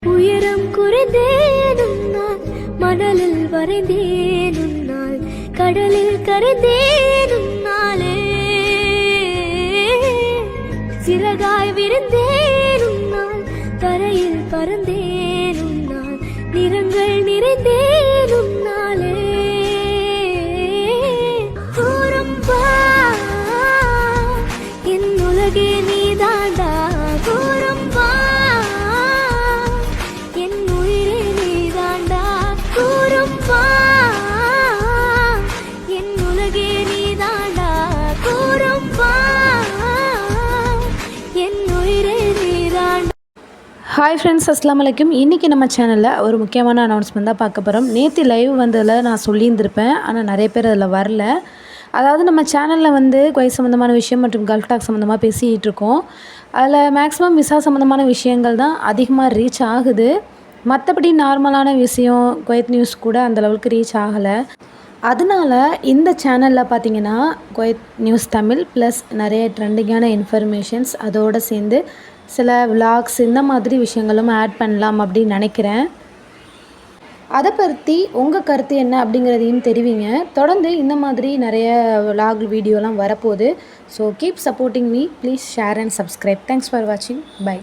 உயரம் குறைந்தேனும் நான் மணலில் வரைந்தேனும் நாள் கடலில் கரைந்தேனும் நாளே சிறகாய் விருந்தேனும் நாள் தரையில் பறந்தேனும் நாள் நிறங்கள் நிறைந்தேனும் நாளே தூரம் வா என் உலகே நீதாண்டா தூரம் வா ஹாய் ஃப்ரெண்ட்ஸ், அஸ்ஸலாமு அலைக்கும். இன்றைக்கி நம்ம சேனலில் ஒரு முக்கியமான அனௌன்ஸ்மெண்ட் தான் பார்க்க போகிறோம். நேற்று லைவ் வந்ததில் நான் சொல்லியிருந்திருப்பேன், ஆனால் நிறைய பேர் அதில் வரல. அதாவது நம்ம சேனலில் வந்து குவைத் சம்மந்தமான விஷயம் மற்றும் கல்ஃப் டாக் சம்மந்தமாக பேசிகிட்டு இருக்கோம். அதில் மேக்ஸிமம் விசா சம்மந்தமான விஷயங்கள் தான் அதிகமாக ரீச் ஆகுது. மற்றபடி நார்மலான விஷயம் குவைத் நியூஸ் கூட அந்தளவுக்கு ரீச் ஆகலை. அதனால் இந்த சேனலில் பார்த்திங்கன்னா குவைத் நியூஸ் தமிழ் ப்ளஸ் நிறைய ட்ரெண்டிங்கான இன்ஃபர்மேஷன்ஸ் அதோடு சேர்ந்து சில விலாக்ஸ் இந்த மாதிரி விஷயங்களும் ஆட் பண்ணலாம் அப்படின்னு நினைக்கிறேன். அதை பற்றி உங்கள் கருத்து என்ன அப்படிங்கிறதையும் தெரிவிங்க. தொடர்ந்து இந்த மாதிரி நிறைய விலாக் வீடியோலாம் வரப்போகுது. So keep supporting me. Please share and subscribe. Thanks for வாட்சிங். பை.